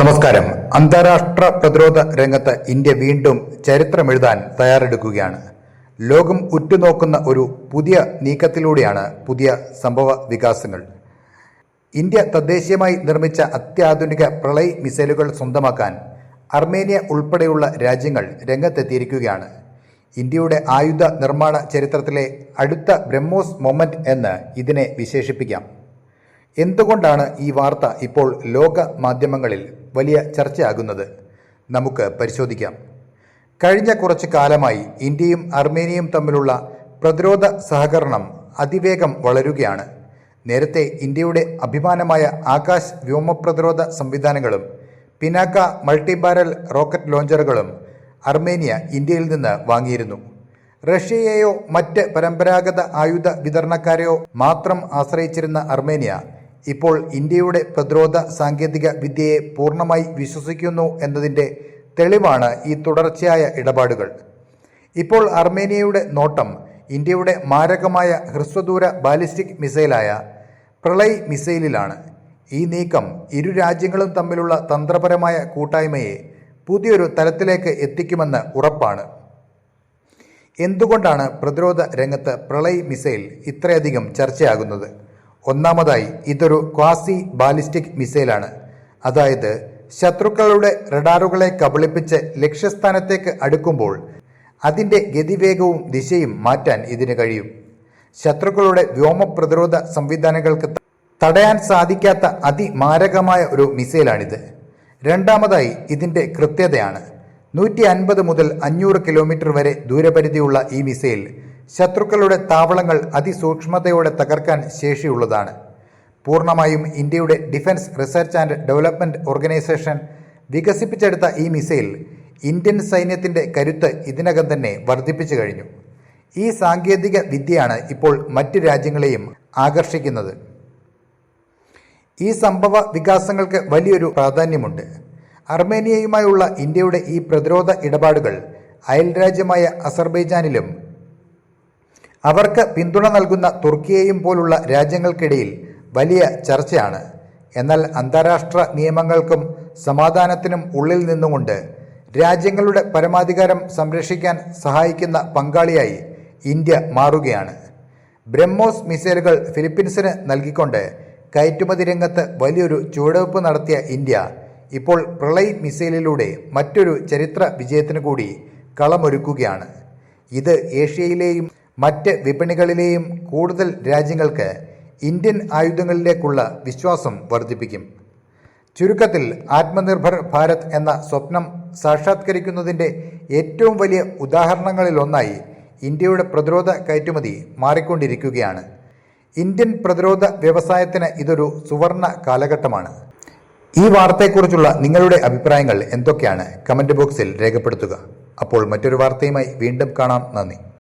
നമസ്കാരം. അന്താരാഷ്ട്ര പ്രതിരോധ രംഗത്ത് ഇന്ത്യ വീണ്ടും ചരിത്രമെഴുതാൻ തയ്യാറെടുക്കുകയാണ്. ലോകം ഉറ്റുനോക്കുന്ന ഒരു പുതിയ നീക്കത്തിലൂടെയാണ് പുതിയ സംഭവ വികാസങ്ങൾ. ഇന്ത്യ തദ്ദേശീയമായി നിർമ്മിച്ച അത്യാധുനിക പ്രളയ് മിസൈലുകൾ സ്വന്തമാക്കാൻ അർമേനിയ ഉൾപ്പെടെയുള്ള രാജ്യങ്ങൾ രംഗത്തെത്തിയിരിക്കുകയാണ്. ഇന്ത്യയുടെ ആയുധ നിർമ്മാണ ചരിത്രത്തിലെ അടുത്ത ബ്രഹ്മോസ് മൊമെന്റ് എന്ന് ഇതിനെ വിശേഷിപ്പിക്കാം. എന്തുകൊണ്ടാണ് ഈ വാർത്ത ഇപ്പോൾ ലോക മാധ്യമങ്ങളിൽ വലിയ ചർച്ചയാകുന്നത്? നമുക്ക് പരിശോധിക്കാം. കഴിഞ്ഞ കുറച്ചു കാലമായി ഇന്ത്യയും അർമേനിയയും തമ്മിലുള്ള പ്രതിരോധ സഹകരണം അതിവേഗം വളരുകയാണ്. നേരത്തെ ഇന്ത്യയുടെ അഭിമാനമായ ആകാശ് വ്യോമപ്രതിരോധ സംവിധാനങ്ങളും പിനാക്ക മൾട്ടിബാരൽ റോക്കറ്റ് ലോഞ്ചറുകളും അർമേനിയ ഇന്ത്യയിൽ നിന്ന് വാങ്ങിയിരുന്നു. റഷ്യയെയോ മറ്റ് പരമ്പരാഗത ആയുധ വിതരണക്കാരെയോ മാത്രം ആശ്രയിച്ചിരുന്ന അർമേനിയ ഇപ്പോൾ ഇന്ത്യയുടെ പ്രതിരോധ സാങ്കേതിക വിദ്യയെ പൂർണ്ണമായി വിശ്വസിക്കുന്നു എന്നതിൻ്റെ തെളിവാണ് ഈ തുടർച്ചയായ ഇടപാടുകൾ. ഇപ്പോൾ അർമേനിയയുടെ നോട്ടം ഇന്ത്യയുടെ മാരകമായ ഹ്രസ്വദൂര ബാലിസ്റ്റിക് മിസൈലായ പ്രളയ് മിസൈലിലാണ്. ഈ നീക്കം ഇരു രാജ്യങ്ങളും തമ്മിലുള്ള തന്ത്രപരമായ കൂട്ടായ്മയെ പുതിയൊരു തലത്തിലേക്ക് എത്തിക്കുമെന്ന് ഉറപ്പാണ്. എന്തുകൊണ്ടാണ് പ്രതിരോധ രംഗത്ത് പ്രളയ് മിസൈൽ ഇത്രയധികം ചർച്ചയാകുന്നത്? ഒന്നാമതായി, ഇതൊരു ക്വാസി ബാലിസ്റ്റിക് മിസൈലാണ്. അതായത് ശത്രുക്കളുടെ റഡാറുകളെ കബളിപ്പിച്ച് ലക്ഷ്യസ്ഥാനത്തേക്ക് അടുക്കുമ്പോൾ അതിൻ്റെ ഗതിവേഗവും ദിശയും മാറ്റാൻ ഇതിന് കഴിയും. ശത്രുക്കളുടെ വ്യോമ പ്രതിരോധ സംവിധാനങ്ങൾക്ക് തടയാൻ സാധിക്കാത്ത അതിമാരകമായ ഒരു മിസൈലാണിത്. രണ്ടാമതായി, ഇതിൻ്റെ കൃത്യതയാണ്. 150 മുതൽ 500 കിലോമീറ്റർ വരെ ദൂരപരിധിയുള്ള ഈ മിസൈൽ ശത്രുക്കളുടെ താവളങ്ങൾ അതിസൂക്ഷ്മതയോടെ തകർക്കാൻ ശേഷിയുള്ളതാണ്. പൂർണ്ണമായും ഇന്ത്യയുടെ defence research and development organisation വികസിപ്പിച്ചെടുത്ത ഈ മിസൈൽ ഇന്ത്യൻ സൈന്യത്തിൻ്റെ കരുത്ത് ഇതിനകം തന്നെ വർദ്ധിപ്പിച്ചു കഴിഞ്ഞു. ഈ സാങ്കേതിക വിദ്യയാണ് ഇപ്പോൾ മറ്റ് രാജ്യങ്ങളെയും ആകർഷിക്കുന്നത്. ഈ സംഭവ വികാസങ്ങൾക്ക് വലിയൊരു പ്രാധാന്യമുണ്ട്. അർമേനിയയുമായുള്ള ഇന്ത്യയുടെ ഈ പ്രതിരോധ ഇടപാടുകൾ അയൽരാജ്യമായ അസർബൈജാനിലും അവർക്ക് പിന്തുണ നൽകുന്ന തുർക്കിയെയും പോലുള്ള രാജ്യങ്ങൾക്കിടയിൽ വലിയ ചർച്ചയാണ്. എന്നാൽ അന്താരാഷ്ട്ര നിയമങ്ങൾക്കും സമാധാനത്തിനും ഉള്ളിൽ നിന്നുകൊണ്ട് രാജ്യങ്ങളുടെ പരമാധികാരം സംരക്ഷിക്കാൻ സഹായിക്കുന്ന പങ്കാളിയായി ഇന്ത്യ മാറുകയാണ്. ബ്രഹ്മോസ് മിസൈലുകൾ ഫിലിപ്പീൻസിന് നൽകിക്കൊണ്ട് കയറ്റുമതി രംഗത്ത് വലിയൊരു ചുവടുവയ്പ് നടത്തിയ ഇന്ത്യ ഇപ്പോൾ പ്രളയ് മിസൈലിലൂടെ മറ്റൊരു ചരിത്ര വിജയത്തിനു കൂടി കളമൊരുക്കുകയാണ്. ഇത് ഏഷ്യയിലെയും മറ്റ് വിപണികളിലെയും കൂടുതൽ രാജ്യങ്ങൾക്ക് ഇന്ത്യൻ ആയുധങ്ങളിലേക്കുള്ള വിശ്വാസം വർദ്ധിപ്പിക്കും. ചുരുക്കത്തിൽ, ആത്മനിർഭർ ഭാരത് എന്ന സ്വപ്നം സാക്ഷാത്കരിക്കുന്നതിൻ്റെ ഏറ്റവും വലിയ ഉദാഹരണങ്ങളിലൊന്നായി ഇന്ത്യയുടെ പ്രതിരോധ കയറ്റുമതി മാറിക്കൊണ്ടിരിക്കുകയാണ്. ഇന്ത്യൻ പ്രതിരോധ വ്യവസായത്തിന് ഇതൊരു സുവർണ കാലഘട്ടമാണ്. ഈ വാർത്തയെക്കുറിച്ചുള്ള നിങ്ങളുടെ അഭിപ്രായങ്ങൾ എന്തൊക്കെയാണ്? കമൻറ്റ് ബോക്സിൽ രേഖപ്പെടുത്തുക. അപ്പോൾ മറ്റൊരു വാർത്തയുമായി വീണ്ടും കാണാം. നന്ദി.